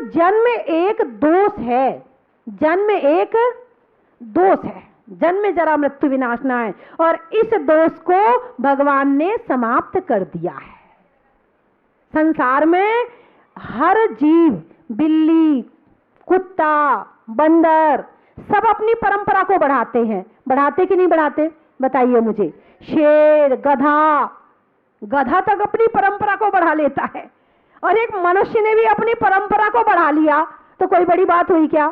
जन्म एक दोष है, जन्म एक दोष है, जन्म जरा मृत्यु विनाश ना है, और इस दोष को भगवान ने समाप्त कर दिया है। संसार में हर जीव, बिल्ली, कुत्ता, बंदर, सब अपनी परंपरा को बढ़ाते हैं। बढ़ाते कि नहीं बढ़ाते, बताइए मुझे। शेर, गधा, गधा तक अपनी परंपरा को बढ़ा लेता है, और एक मनुष्य ने भी अपनी परंपरा को बढ़ा लिया तो कोई बड़ी बात हुई क्या?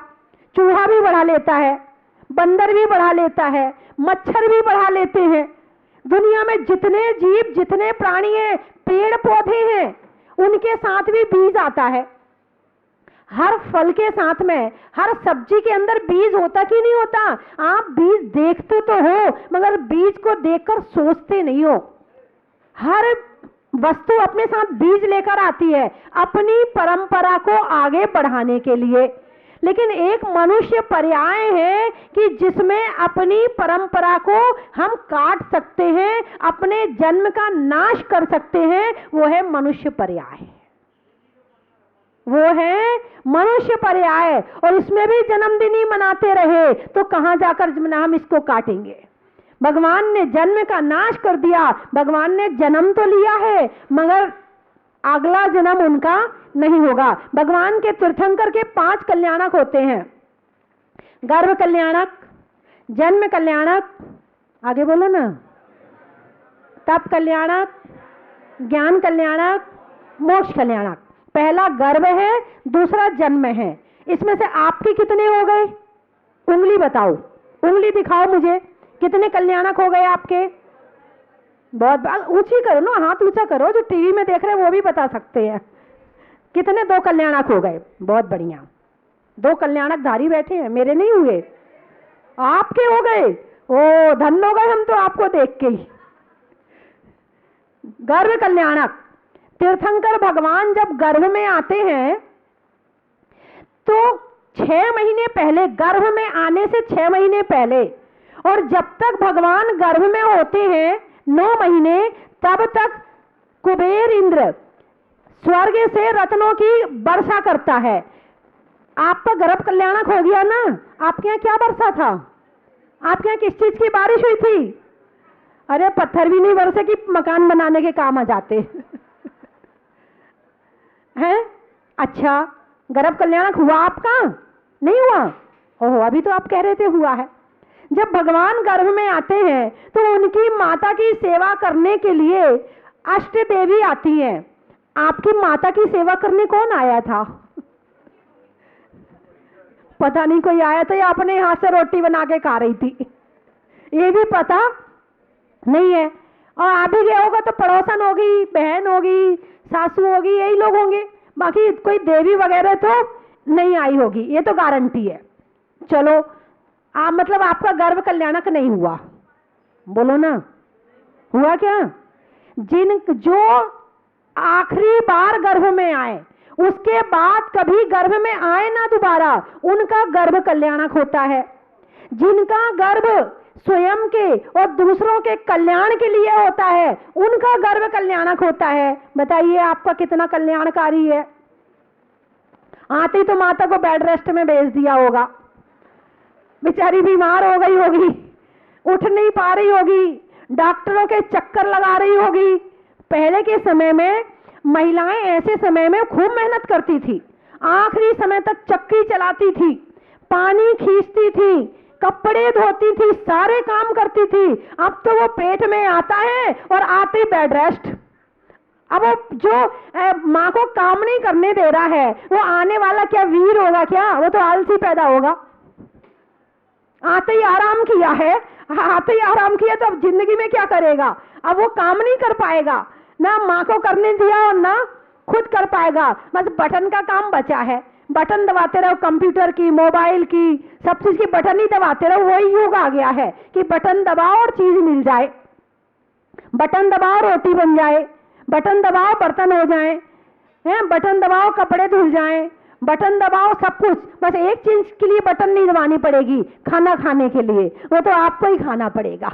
चूहा भी बढ़ा लेता है, बंदर भी बढ़ा लेता है, मच्छर भी बढ़ा लेते हैं। दुनिया में जितने जीव, जितने प्राणी हैं, पेड़ पौधे हैं, उनके साथ भी बीज आता है। हर फल के साथ में, हर सब्जी के अंदर बीज होता कि नहीं होता? आप बीज देखते तो हो, मगर बीज को देखकर सोचते नहीं हो। हर वस्तु अपने साथ बीज लेकर आती है अपनी परंपरा को आगे बढ़ाने के लिए। लेकिन एक मनुष्य पर्याय है कि जिसमें अपनी परंपरा को हम काट सकते हैं, अपने जन्म का नाश कर सकते हैं, वो है मनुष्य पर्याय, वो है मनुष्य पर्याय। और इसमें भी जन्मदिन ही मनाते रहे तो कहां जाकर हम इसको काटेंगे? भगवान ने जन्म का नाश कर दिया। भगवान ने जन्म तो लिया है मगर अगला जन्म उनका नहीं होगा। भगवान के तीर्थंकर के 5 कल्याणक होते हैं। गर्भ कल्याणक, जन्म कल्याणक, आगे बोलो ना, तप कल्याणक, ज्ञान कल्याणक, मोक्ष कल्याणक। पहला गर्भ है, दूसरा जन्म है। इसमें से आपके कितने हो गए? उंगली बताओ, उंगली दिखाओ मुझे, कितने कल्याणक हो गए आपके? बहुत ऊंची करो ना, हाथ ऊंचा करो, जो टीवी में देख रहे हैं वो भी बता सकते हैं। कितने? 2 कल्याणक हो गए, बहुत बढ़िया। 2 कल्याणक धारी बैठे हैं, मेरे नहीं हुए, आपके हो गए। ओ धन्य हो गए हम तो आपको देख के ही। गर्भ कल्याणक, तीर्थंकर भगवान जब गर्भ में आते हैं तो 6 महीने पहले, गर्भ में आने से 6 महीने पहले, और जब तक भगवान गर्भ में होते हैं 9 महीने, तब तक कुबेर इंद्र स्वर्ग से रत्नों की वर्षा करता है। आपका गर्भ कल्याणक हो गया ना? आपके यहाँ क्या वर्षा था? आपके यहाँ किस चीज की बारिश हुई थी? अरे पत्थर भी नहीं बरसे कि मकान बनाने के काम आ जाते हैं। अच्छा, गर्भ कल्याणक हुआ आपका? नहीं हुआ? ओहो, अभी तो आप कह रहे थे हुआ है। जब भगवान गर्भ में आते हैं तो उनकी माता की सेवा करने के लिए अष्ट देवी आती हैं। आपकी माता की सेवा करने कौन आया था? पता नहीं, कोई आया था या अपने हाथ से रोटी बना के खा रही थी, ये भी पता नहीं है। और आ भी गया होगा तो पड़ोसन होगी, बहन होगी, सासू होगी, यही लोग होंगे, बाकी कोई देवी वगैरह तो नहीं आई होगी, ये तो गारंटी है। चलो, मतलब आपका गर्भ कल्याणक नहीं हुआ, बोलो ना, हुआ क्या? जो आखिरी बार गर्भ में आए, उसके बाद कभी गर्भ में आए ना दोबारा, उनका गर्भ कल्याणक होता है। जिनका गर्भ स्वयं के और दूसरों के कल्याण के लिए होता है, उनका गर्भ कल्याणक होता है। बताइए आपका कितना कल्याणकारी है? आते ही तो माता को बेड रेस्ट में भेज दिया होगा, बेचारी बीमार हो गई होगी, उठ नहीं पा रही होगी, डॉक्टरों के चक्कर लगा रही होगी। पहले के समय में महिलाएं ऐसे समय में खूब मेहनत करती थी, आखिरी समय तक चक्की चलाती थी, पानी खींचती थी, कपड़े धोती थी, सारे काम करती थी। अब तो वो पेट में आता है और आते ही बेड रेस्ट। अब वो जो माँ को काम नहीं करने दे रहा है, वो आने वाला क्या वीर होगा क्या? वो तो आलसी पैदा होगा। आते ही आराम किया है, आते ही आराम किया तो अब जिंदगी में क्या करेगा? अब वो काम नहीं कर पाएगा, ना माँ को करने दिया और ना खुद कर पाएगा। बस बटन का काम बचा है, बटन दबाते रहो, कंप्यूटर की, मोबाइल की, सब चीज की बटन ही दबाते रहो। वही युग आ गया है कि बटन दबाओ और चीज मिल जाए, बटन दबाओ रोटी बन जाए, बटन दबाओ बर्तन हो जाए, बटन दबाओ कपड़े धुल जाए, बटन दबाओ सब कुछ। बस एक चीज के लिए बटन नहीं दबानी पड़ेगी, खाना खाने के लिए, वो तो आपको ही खाना पड़ेगा,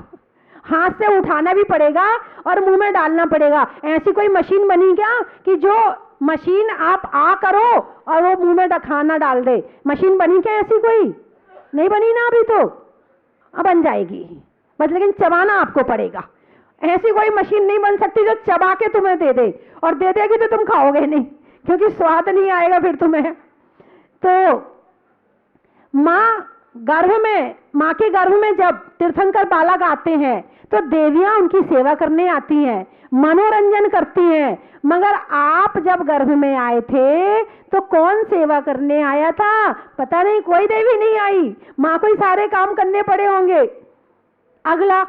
हाथ से उठाना भी पड़ेगा और मुंह में डालना पड़ेगा। ऐसी कोई मशीन बनी क्या कि जो मशीन आप आ करो और वो मुंह में खाना डाल दे। मशीन बनी क्या ऐसी? कोई नहीं बनी ना अभी तो, अब बन जाएगी बस, लेकिन चबाना आपको पड़ेगा। ऐसी कोई मशीन नहीं बन सकती जो चबा के तुम्हें दे दे, और दे देगी तो तुम खाओगे नहीं, क्योंकि स्वाद नहीं आएगा फिर तुम्हें। तो माँ के गर्भ में जब तीर्थंकर बालक आते हैं तो देवियां उनकी सेवा करने आती हैं, मनोरंजन करती हैं। मगर आप जब गर्भ में आए थे तो कौन सेवा करने आया था? पता नहीं, कोई देवी नहीं आई, माँ को ही सारे काम करने पड़े होंगे। अगला,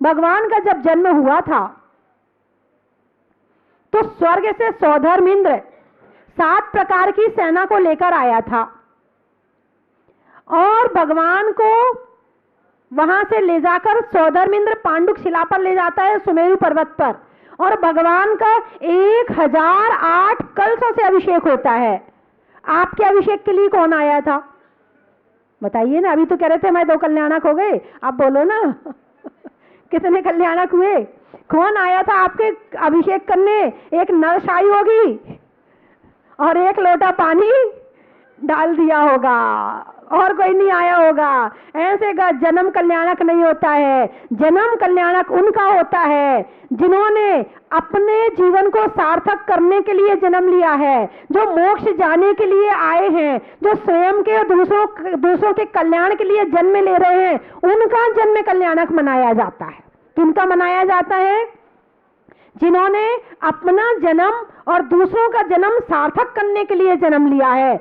भगवान का जब जन्म हुआ था तो स्वर्ग से सौधर्म इंद्र 7 प्रकार की सेना को लेकर आया था, और भगवान को वहां से ले जाकर सौधर्म इंद्र पांडुक शिला पर ले जाता है, सुमेरु पर्वत पर, और भगवान का 1008 कलशों से अभिषेक होता है। आपके अभिषेक के लिए कौन आया था? बताइए ना, अभी तो कह रहे थे मैं 2 कल्याणक हो गए, आप बोलो ना कितने कल्याणक हुए? कौन आया था आपके अभिषेक करने? एक नरसाई होगी और 1 लोटा पानी डाल दिया होगा, और कोई नहीं आया होगा। ऐसे का जन्म कल्याणक नहीं होता है। जन्म कल्याणक उनका होता है जिन्होंने अपने जीवन को सार्थक करने के लिए जन्म लिया है, जो मोक्ष जाने के लिए आए हैं, जो स्वयं के और दूसरों के कल्याण के लिए जन्म ले रहे हैं, उनका जन्म कल्याणक मनाया जाता है। किनका मनाया जाता है? जिन्होंने अपना जन्म और दूसरों का जन्म सार्थक करने के लिए जन्म लिया है।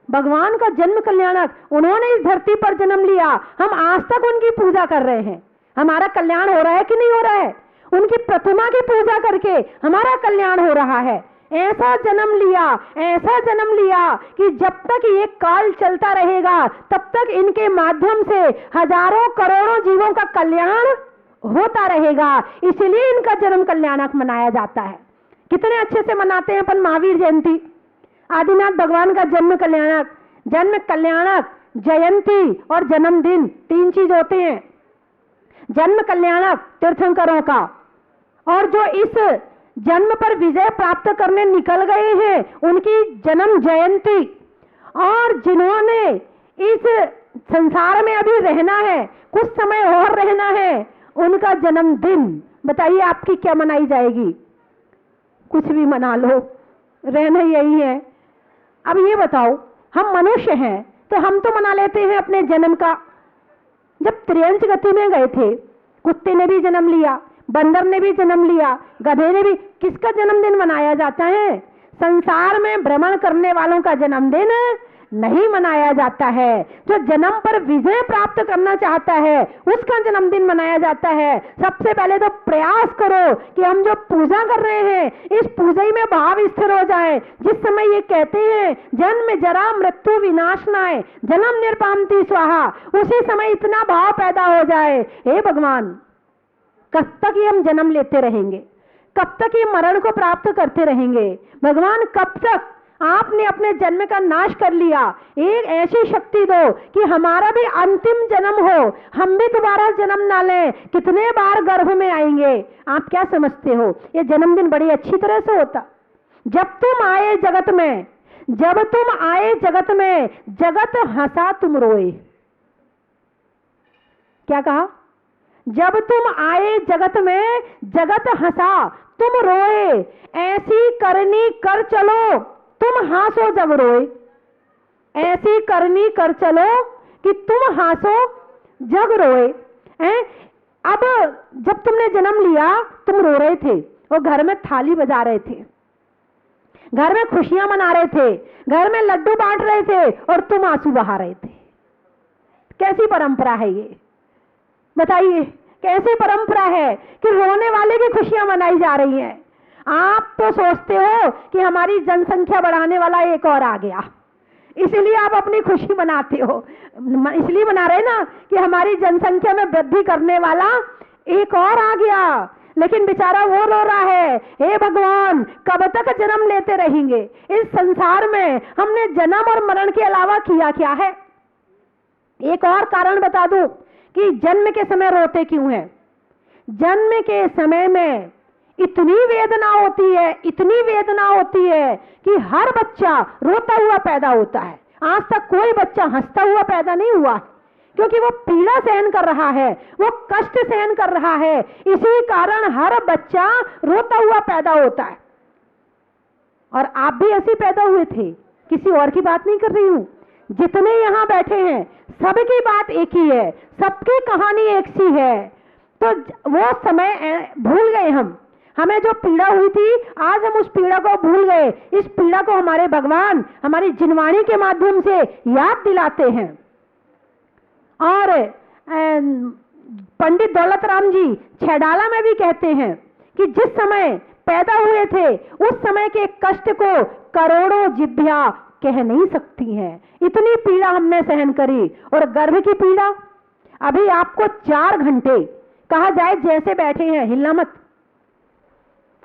भगवान का जन्म कल्याणक, उन्होंने इस धरती पर जन्म लिया, हम आज तक उनकी पूजा कर रहे हैं। हमारा कल्याण हो रहा है कि नहीं हो रहा है? उनकी प्रतिमा की पूजा करके हमारा कल्याण हो रहा है। ऐसा जन्म लिया कि जब तक ये काल चलता रहेगा तब तक इनके माध्यम से हजारों करोड़ों जीवों का कल्याण होता रहेगा। इसलिए इनका जन्म कल्याणक मनाया जाता है। कितने अच्छे से मनाते हैं अपन महावीर जयंती। आदिनाथ भगवान का जन्म कल्याणक, जयंती और जन्मदिन 3 चीज होते हैं। जन्म कल्याणक तीर्थंकरों का, और जो इस जन्म पर विजय प्राप्त करने निकल गए हैं उनकी जन्म जयंती, और जिन्होंने इस संसार में अभी रहना है, कुछ समय और रहना है, उनका जन्मदिन। बताइए आपकी क्या मनाई जाएगी? कुछ भी मना लो, रहना यही है। अब ये बताओ, हम मनुष्य हैं तो हम तो मना लेते हैं अपने जन्म का। जब त्रियंच गति में गए थे, कुत्ते ने भी जन्म लिया, बंदर ने भी जन्म लिया, गधे ने भी। किसका जन्मदिन मनाया जाता है? संसार में भ्रमण करने वालों का जन्मदिन नहीं मनाया जाता है। जो जन्म पर विजय प्राप्त करना चाहता है उसका जन्मदिन मनाया जाता है। सबसे पहले तो प्रयास करो कि हम जो पूजा कर रहे हैं इस पूजा में भाव स्थिर हो जाए। जिस समय ये कहते हैं जन्म जरा मृत्यु विनाशनाय जन्म निर्पामति स्वाहा, उसी समय इतना भाव पैदा हो जाए, हे भगवान कब तक ये हम जन्म लेते रहेंगे? कब तक ये मरण को प्राप्त करते रहेंगे? भगवान कब तक? आपने अपने जन्म का नाश कर लिया, एक ऐसी शक्ति दो कि हमारा भी अंतिम जन्म हो, हम भी दोबारा जन्म ना लें। कितने बार गर्भ में आएंगे? आप क्या समझते हो? ये जन्मदिन बड़ी अच्छी तरह से होता। जब तुम आए जगत में जगत हंसा तुम रोए। क्या कहा? जब तुम आए जगत में जगत हंसा तुम रोए, ऐसी करनी कर चलो तुम हासो जब रोए। ऐसी करनी कर चलो कि तुम हासो जग रोए। अब जब तुमने जन्म लिया तुम रो रहे थे और घर में थाली बजा रहे थे, घर में खुशियां मना रहे थे, घर में लड्डू बांट रहे थे और तुम आंसू बहा रहे थे। कैसी परंपरा है ये? बताइए कैसी परंपरा है कि रोने वाले की खुशियां मनाई जा रही हैं। आप तो सोचते हो कि हमारी जनसंख्या बढ़ाने वाला एक और आ गया, इसलिए आप अपनी खुशी मनाते हो। इसलिए मना रहे ना कि हमारी जनसंख्या में वृद्धि करने वाला एक और आ गया, लेकिन बेचारा वो रो रहा है, हे भगवान कब तक जन्म लेते रहेंगे? इस संसार में हमने जन्म और मरण के अलावा किया क्या है? एक और कारण बता दूं कि जन्म के समय रोते क्यों हैं। जन्म के समय में इतनी वेदना होती है, इतनी वेदना होती है कि हर बच्चा रोता हुआ पैदा होता है। आज तक कोई बच्चा हंसता हुआ पैदा नहीं हुआ, क्योंकि वो पीड़ा सहन कर रहा है, वो कष्ट सहन कर रहा है। इसी कारण हर बच्चा रोता हुआ पैदा होता है। और आप भी ऐसे पैदा हुए थे, किसी और की बात नहीं कर रही हूं। जितने यहां बैठे हैं सबकी बात एक ही है, सबकी कहानी एक सी है। तो वो समय भूल गए हम, हमें जो पीड़ा हुई थी आज हम उस पीड़ा को भूल गए। इस पीड़ा को हमारे भगवान हमारी जिनवाणी के माध्यम से याद दिलाते हैं। और पंडित दौलत राम जी छैडाला में भी कहते हैं कि जिस समय पैदा हुए थे उस समय के कष्ट को करोड़ों जिभ्या कह नहीं सकती हैं। इतनी पीड़ा हमने सहन करी। और गर्भ की पीड़ा, अभी आपको 4 घंटे कहा जाए जैसे बैठे हैं, हिलना मत।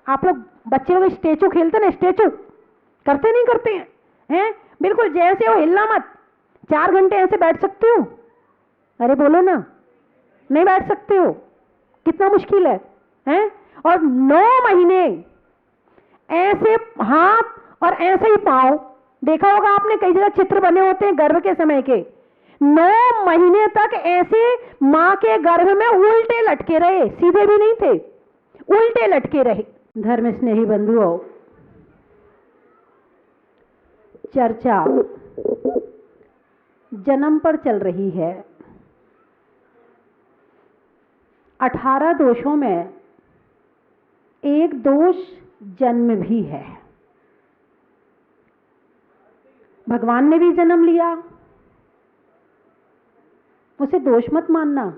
आप लोग बच्चे लोग स्टेचू खेलते ना, स्टेचू करते नहीं करते हैं? बिल्कुल जैसे हो, हिलना मत। 4 घंटे ऐसे बैठ सकते हो? अरे बोलो ना, नहीं बैठ सकते हो? कितना मुश्किल है? और 9 महीने ऐसे हाथ और ऐसे ही पांव, देखा होगा आपने, कई जगह चित्र बने होते हैं गर्भ के समय के। 9 महीने तक ऐसे मां के गर्भ में उल्टे लटके रहे, सीधे भी नहीं थे, उल्टे लटके रहे। धर्म स्नेही बंधुओं, चर्चा जन्म पर चल रही है। 18 दोषों में एक दोष जन्म भी है। भगवान ने भी जन्म लिया, उसे दोष मत मानना।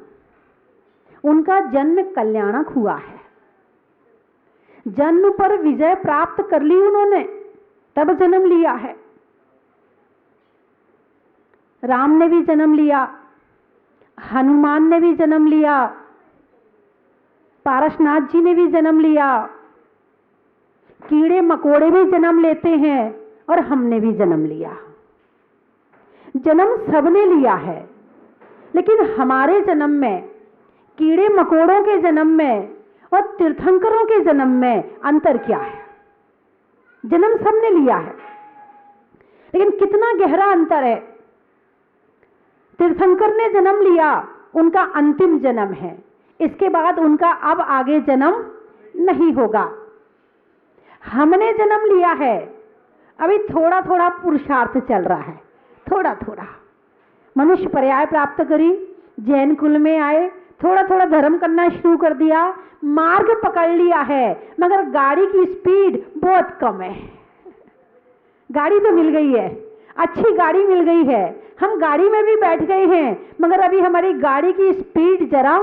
उनका जन्म कल्याणक हुआ है, जन्म पर विजय प्राप्त कर ली उन्होंने, तब जन्म लिया है। राम ने भी जन्म लिया, हनुमान ने भी जन्म लिया, पारसनाथ जी ने भी जन्म लिया, कीड़े मकोड़े भी जन्म लेते हैं और हमने भी जन्म लिया। जन्म सबने लिया है, लेकिन हमारे जन्म में, कीड़े मकोड़ों के जन्म में और तीर्थंकरों के जन्म में अंतर क्या है? जन्म सबने लिया है, लेकिन कितना गहरा अंतर है। तीर्थंकर ने जन्म लिया, उनका अंतिम जन्म है, इसके बाद उनका अब आगे जन्म नहीं होगा। हमने जन्म लिया है, अभी थोड़ा थोड़ा पुरुषार्थ चल रहा है, थोड़ा थोड़ा। मनुष्य पर्याय प्राप्त करी, जैन कुल में आए, थोड़ा थोड़ा धर्म करना शुरू कर दिया, मार्ग पकड़ लिया है, मगर गाड़ी की स्पीड बहुत कम है। गाड़ी तो मिल गई है, अच्छी गाड़ी मिल गई है, हम गाड़ी में भी बैठ गए हैं, मगर अभी हमारी गाड़ी की स्पीड जरा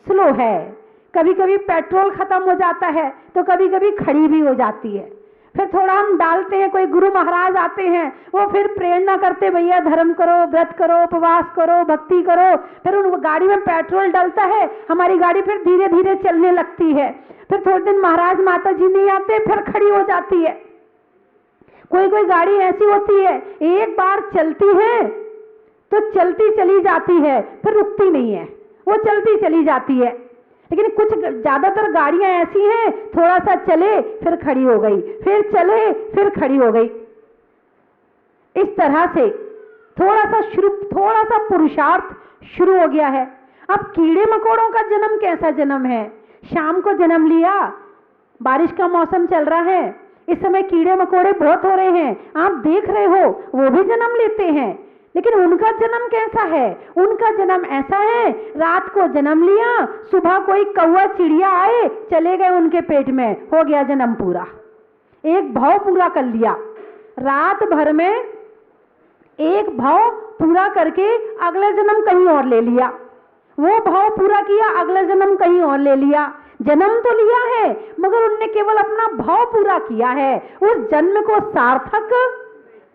स्लो है। कभी कभी पेट्रोल खत्म हो जाता है तो कभी कभी खड़ी भी हो जाती है। फिर थोड़ा हम डालते हैं, कोई गुरु महाराज आते हैं, वो फिर प्रेरणा करते, भैया धर्म करो, व्रत करो, उपवास करो, भक्ति करो। फिर उन गाड़ी में पेट्रोल डलता है, हमारी गाड़ी फिर धीरे धीरे चलने लगती है। फिर थोड़े दिन महाराज माता जी नहीं आते, फिर खड़ी हो जाती है। कोई कोई गाड़ी ऐसी होती है, एक बार चलती है तो चलती चली जाती है, फिर रुकती नहीं है, वो चलती चली जाती है। लेकिन कुछ ज्यादातर गाड़ियां ऐसी हैं, थोड़ा सा चले फिर खड़ी हो गई, फिर चले फिर खड़ी हो गई। इस तरह से थोड़ा सा पुरुषार्थ शुरू हो गया है। अब कीड़े मकोड़ों का जन्म कैसा जन्म है? शाम को जन्म लिया, बारिश का मौसम चल रहा है, इस समय कीड़े मकोड़े बहुत हो रहे हैं, आप देख रहे हो, वो भी जन्म लेते हैं। लेकिन उनका जन्म कैसा है? उनका जन्म ऐसा है, रात को जन्म लिया, सुबह कोई कौवा चिड़िया आए, चले गए उनके पेट में, हो गया जन्म पूरा, एक भाव पूरा कर लिया। रात भर में एक भाव पूरा करके अगला जन्म कहीं और ले लिया, वो भाव पूरा किया, अगला जन्म कहीं और ले लिया। जन्म तो लिया है, मगर उनने केवल अपना भाव पूरा किया है, उस जन्म को सार्थक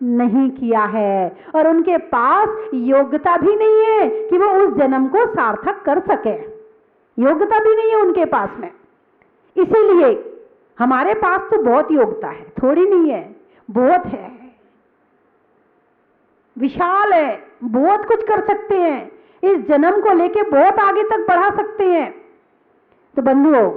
नहीं किया है। और उनके पास योग्यता भी नहीं है कि वो उस जन्म को सार्थक कर सके, योग्यता भी नहीं है उनके पास में। इसीलिए हमारे पास तो बहुत योग्यता है, थोड़ी नहीं है, बहुत है, विशाल है, बहुत कुछ कर सकते हैं, इस जन्म को लेके बहुत आगे तक बढ़ा सकते हैं। तो बंधुओं,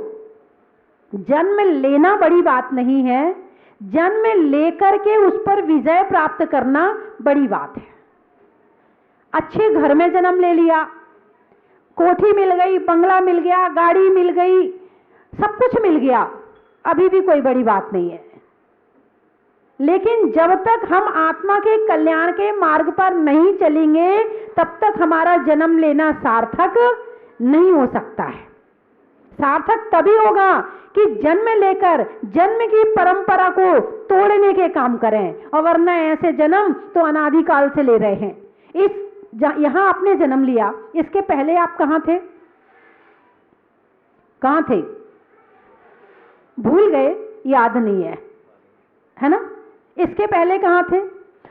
जन्म लेना बड़ी बात नहीं है, जन्म लेकर के उस पर विजय प्राप्त करना बड़ी बात है। अच्छे घर में जन्म ले लिया, कोठी मिल गई, बंगला मिल गया, गाड़ी मिल गई, सब कुछ मिल गया, अभी भी कोई बड़ी बात नहीं है। लेकिन जब तक हम आत्मा के कल्याण के मार्ग पर नहीं चलेंगे तब तक हमारा जन्म लेना सार्थक नहीं हो सकता है। सार्थक तभी होगा कि जन्म लेकर जन्म की परंपरा को तोड़ने के काम करें, और वरना ऐसे जन्म तो अनादिकाल से ले रहे हैं। यहां आपने जन्म लिया, इसके पहले आप कहां थे? कहां थे? भूल गए, याद नहीं है ना? इसके पहले कहां थे?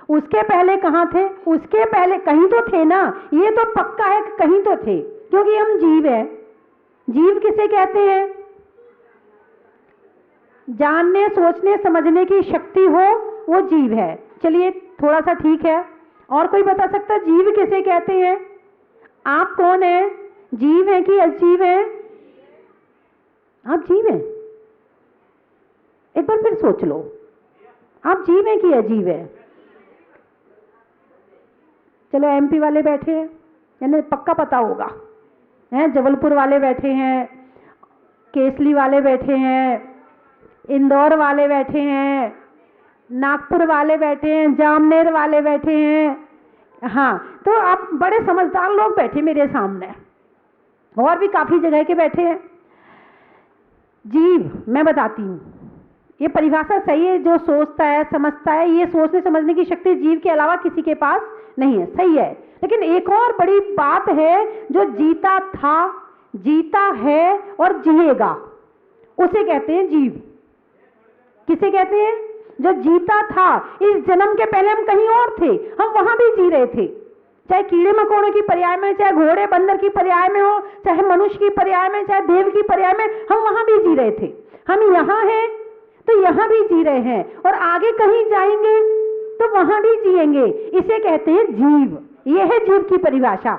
उसके पहले कहां थे? उसके पहले कहीं तो थे ना, ये तो पक्का है कि कहीं तो थे, क्योंकि हम जीव हैं। जीव किसे कहते हैं? जानने, सोचने, समझने की शक्ति हो, वो जीव है। चलिए थोड़ा सा ठीक है, और कोई बता सकता जीव किसे कहते हैं? आप कौन है? जीव हैं कि अजीव हैं? आप जीव हैं? एक बार फिर सोच लो, आप जीव हैं कि अजीब है? चलो एमपी वाले बैठे हैं, यानी पक्का पता होगा, हैं? जबलपुर वाले बैठे हैं, केसली वाले बैठे हैं, इंदौर वाले बैठे हैं, नागपुर वाले बैठे हैं, जामनेर वाले बैठे हैं। हाँ, तो आप बड़े समझदार लोग बैठे मेरे सामने, और भी काफी जगह के बैठे हैं। जीव, मैं बताती हूँ, ये परिभाषा सही है। जो सोचता है, समझता है, ये सोचने समझने की शक्ति जीव के अलावा किसी के पास नहीं है, सही है। लेकिन एक और बड़ी बात है, जो जीता था, जीता है और जिएगा, उसे कहते हैं जीव। किसे कहते हैं? जो जीता था। इस जन्म के पहले हम कहीं और थे, हम वहां भी जी रहे थे, चाहे कीड़े मकोड़ों की पर्याय में, चाहे घोड़े बंदर की पर्याय में हो, चाहे मनुष्य की पर्याय में, चाहे देव की पर्याय में, हम वहां भी जी रहे थे। हम यहाँ हैं तो यहां भी जी रहे हैं, और आगे कहीं जाएंगे तो वहां भी जिएंगे। इसे कहते हैं जीव। यह है जीव की परिभाषा।